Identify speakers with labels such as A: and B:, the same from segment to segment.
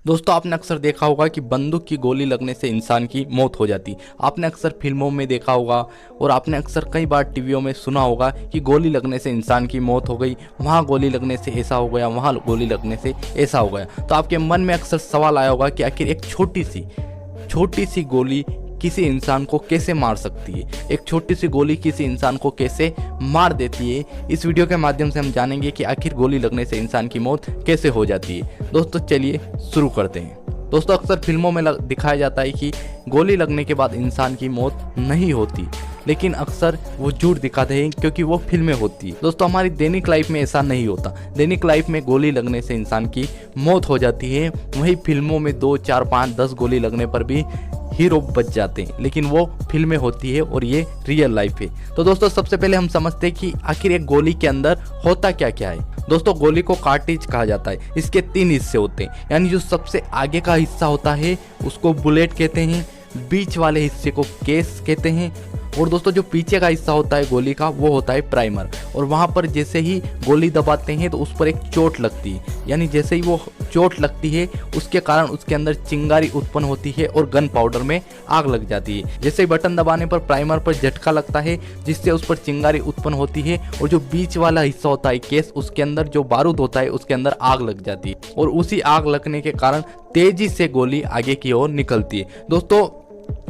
A: दोस्तों आपने अक्सर देखा होगा कि बंदूक की गोली लगने से इंसान की मौत हो जाती। आपने अक्सर फिल्मों में देखा होगा और आपने अक्सर कई बार टीवियों में सुना होगा कि गोली लगने से इंसान की मौत हो गई, वहाँ गोली लगने से ऐसा हो गया, वहाँ गोली लगने से ऐसा हो गया। तो आपके मन में अक्सर सवाल आया होगा कि आखिर एक छोटी सी गोली किसी इंसान को कैसे मार सकती है, एक छोटी सी गोली किसी इंसान को कैसे मार देती है। इस वीडियो के माध्यम से हम जानेंगे कि आखिर गोली लगने से इंसान की मौत कैसे हो जाती है। दोस्तों चलिए शुरू करते हैं। दोस्तों अक्सर फिल्मों में दिखाया जाता है कि गोली लगने के बाद इंसान की मौत नहीं होती, लेकिन अक्सर वो झूठ दिखाते हैं क्योंकि वो फिल्में होती है। दोस्तों हमारी दैनिक लाइफ में ऐसा नहीं होता। दैनिक लाइफ में गोली लगने से इंसान की मौत हो जाती है, वहीं फिल्मों में 2, 4, 5, 10 गोली लगने पर भी हीरो बच जाते हैं, लेकिन वो फिल्में होती है और ये रियल लाइफ है। तो दोस्तों सबसे पहले हम समझते हैं कि आखिर एक गोली के अंदर होता क्या क्या है। दोस्तों गोली को कार्ट्रिज कहा जाता है। इसके 3 हिस्से होते हैं, यानी जो सबसे आगे का हिस्सा होता है उसको बुलेट कहते हैं, बीच वाले हिस्से को केस कहते हैं, और दोस्तों जो पीछे का हिस्सा होता है गोली का वो होता है प्राइमर। और वहाँ पर जैसे ही गोली दबाते हैं तो उस पर एक चोट लगती है, यानी जैसे ही वो चोट लगती है उसके कारण उसके अंदर चिंगारी उत्पन्न होती है और गन पाउडर में आग लग जाती है। जैसे ही बटन दबाने पर प्राइमर पर झटका लगता है जिससे उस पर चिंगारी उत्पन्न होती है, और जो बीच वाला हिस्सा होता है केस, उसके अंदर जो बारूद होता है उसके अंदर आग लग जाती है, और उसी आग लगने के कारण तेजी से गोली आगे की ओर निकलती है। दोस्तों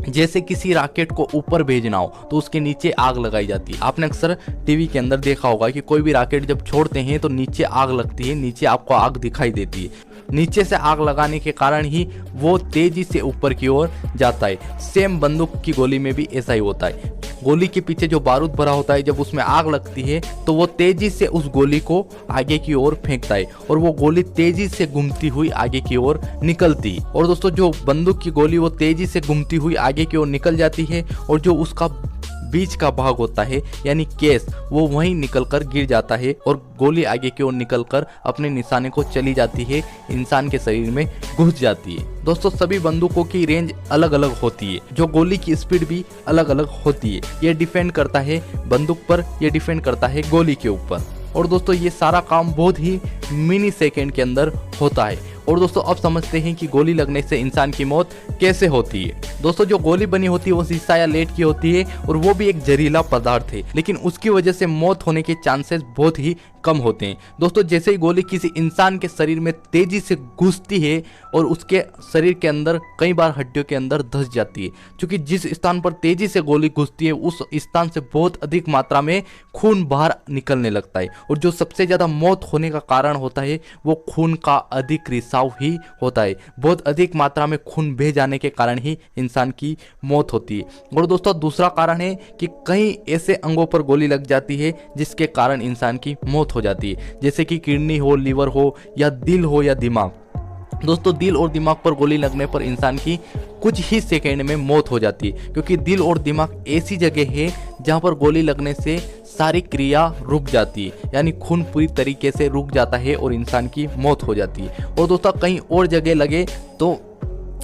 A: जैसे किसी रॉकेट को ऊपर भेजना हो तो उसके नीचे आग लगाई जाती है। आपने अक्सर टीवी के अंदर देखा होगा कि कोई भी रॉकेट जब छोड़ते हैं तो नीचे आग लगती है, नीचे आपको आग दिखाई देती है। नीचे से आग लगाने के कारण ही वो तेजी से ऊपर की ओर जाता है। सेम बंदूक की गोली में भी ऐसा ही होता है। गोली के पीछे जो बारूद भरा होता है, जब उसमें आग लगती है तो वो तेजी से उस गोली को आगे की ओर फेंकता है, और वो गोली तेजी से घूमती हुई आगे की ओर निकलती है। और दोस्तों जो बंदूक की गोली वो तेजी से घूमती हुई आगे की ओर निकल जाती है, और जो उसका बीच का भाग होता है यानी केस, वो वहीं निकलकर गिर जाता है और गोली आगे की ओर निकलकर अपने निशाने को चली जाती है, इंसान के शरीर में घुस जाती है। दोस्तों सभी बंदूकों की रेंज अलग अलग होती है, जो गोली की स्पीड भी अलग अलग होती है। ये डिपेंड करता है बंदूक पर, ये डिपेंड करता है गोली के ऊपर। और दोस्तों ये सारा काम बहुत ही मिनी सेकेंड के अंदर होता है। और दोस्तों अब समझते हैं कि गोली लगने से इंसान की मौत कैसे होती है। दोस्तों जो गोली बनी होती है वो शीशा या लेड की होती है, और वो भी एक जहरीला पदार्थ है, लेकिन उसकी वजह से मौत होने के चांसेस बहुत ही कम होते हैं। दोस्तों जैसे ही गोली किसी इंसान के शरीर में तेजी से घुसती है और उसके शरीर के अंदर कई बार हड्डियों के अंदर धंस जाती है, क्योंकि जिस स्थान पर तेजी से गोली घुसती है उस स्थान से बहुत अधिक मात्रा में खून बाहर निकलने लगता है, और जो सबसे ज्यादा मौत होने का कारण होता है वो खून का अधिक रिसाव ही होता है। बहुत अधिक मात्रा में खून बह जाने के कारण ही इंसान की मौत होती है। और दोस्तों दूसरा कारण है कि कई ऐसे अंगों पर गोली लग जाती है जिसके कारण इंसान की मौत हो जाती है, जैसे कि किडनी हो, लीवर हो, या दिल हो, या दिमाग। दोस्तों दिल और दिमाग पर गोली लगने पर इंसान की कुछ ही सेकंड में मौत हो जाती है, क्योंकि दिल और दिमाग ऐसी जगह है जहां पर गोली लगने से सारी क्रिया रुक जाती है, यानी खून पूरी तरीके से रुक जाता है और इंसान की मौत हो जाती है। और दोस्तों कहीं और जगह लगे तो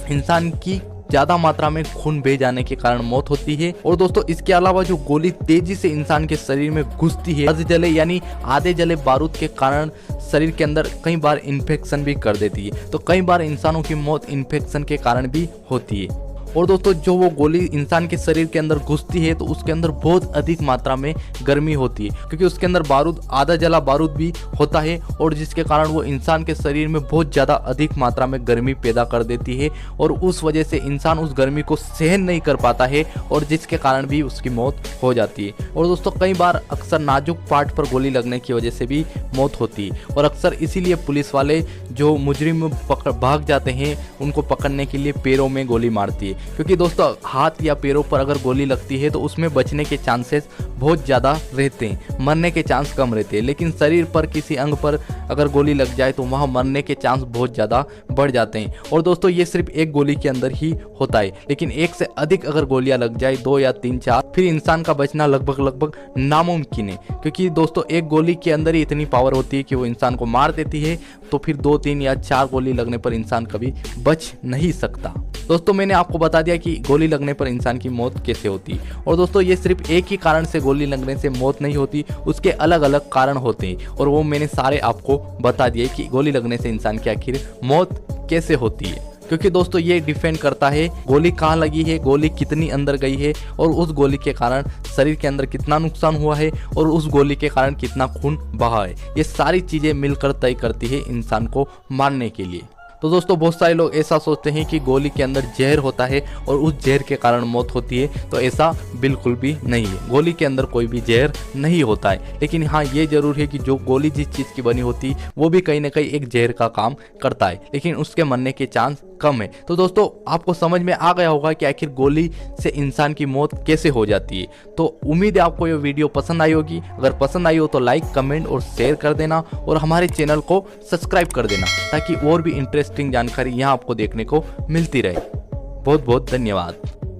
A: इंसान की ज्यादा मात्रा में खून बह जाने के कारण मौत होती है। और दोस्तों इसके अलावा जो गोली तेजी से इंसान के शरीर में घुसती है, आधे जले यानी आधे जले बारूद के कारण शरीर के अंदर कई बार इन्फेक्शन भी कर देती है। तो कई बार इंसानों की मौत इन्फेक्शन के कारण भी होती है। और दोस्तों जो वो गोली इंसान के शरीर के अंदर घुसती है तो उसके अंदर बहुत अधिक मात्रा में गर्मी होती है, क्योंकि उसके अंदर बारूद, आधा जला बारूद भी होता है, और जिसके कारण वो इंसान के शरीर में बहुत ज़्यादा अधिक मात्रा में गर्मी पैदा कर देती है, और उस वजह से इंसान उस गर्मी को सहन नहीं कर पाता है, और जिसके कारण भी उसकी मौत हो जाती है। और दोस्तों कई बार अक्सर नाजुक पार्ट पर गोली लगने की वजह से भी मौत होती है, और अक्सर इसीलिए पुलिस वाले जो मुजरिम भाग जाते हैं उनको पकड़ने के लिए पैरों में गोली मारती है, क्योंकि दोस्तों हाथ या पैरों पर अगर गोली लगती है तो उसमें बचने के चांसेस बहुत ज़्यादा रहते हैं, मरने के चांस कम रहते हैं। लेकिन शरीर पर किसी अंग पर अगर गोली लग जाए तो वहाँ मरने के चांस बहुत ज़्यादा बढ़ जाते हैं। और दोस्तों ये सिर्फ एक गोली के अंदर ही होता है, लेकिन एक से अधिक अगर गोलियां लग जाए, 2 या 3, 4, फिर इंसान का बचना लगभग नामुमकिन है, क्योंकि दोस्तों एक गोली के अंदर ही इतनी पावर होती है कि वो इंसान को मार देती है। तो फिर 2, 3 या 4 गोली लगने पर इंसान कभी बच नहीं सकता। दोस्तों मैंने आपको बता दिया कि गोली लगने पर इंसान की मौत कैसे होती। और दोस्तों ये सिर्फ एक ही कारण से गोली लगने से मौत नहीं होती, उसके अलग अलग कारण होते हैं और वो मैंने सारे आपको बता दिए कि गोली लगने से इंसान की आखिर मौत कैसे होती है। क्योंकि दोस्तों ये डिपेंड करता है गोली कहाँ लगी है, गोली कितनी अंदर गई है और उस गोली के कारण शरीर के अंदर कितना नुकसान हुआ है और उस गोली के कारण कितना खून बहा है। ये सारी चीज़ें मिलकर तय करती है इंसान को मारने के लिए। तो दोस्तों बहुत सारे लोग ऐसा सोचते हैं कि गोली के अंदर जहर होता है और उस जहर के कारण मौत होती है, तो ऐसा बिल्कुल भी नहीं है। गोली के अंदर कोई भी जहर नहीं होता है, लेकिन हाँ ये जरूर है कि जो गोली जिस चीज़ की बनी होती है वो भी कहीं ना कहीं एक जहर का काम करता है, लेकिन उसके मरने के चांस कम है। तो दोस्तों आपको समझ में आ गया होगा कि आखिर गोली से इंसान की मौत कैसे हो जाती है। तो उम्मीद है आपको ये वीडियो पसंद आई होगी। अगर पसंद आई हो तो लाइक, कमेंट और शेयर कर देना और हमारे चैनल को सब्सक्राइब कर देना ताकि और भी इंटरेस्टिंग जानकारी यहाँ आपको देखने को मिलती रहे। बहुत बहुत धन्यवाद।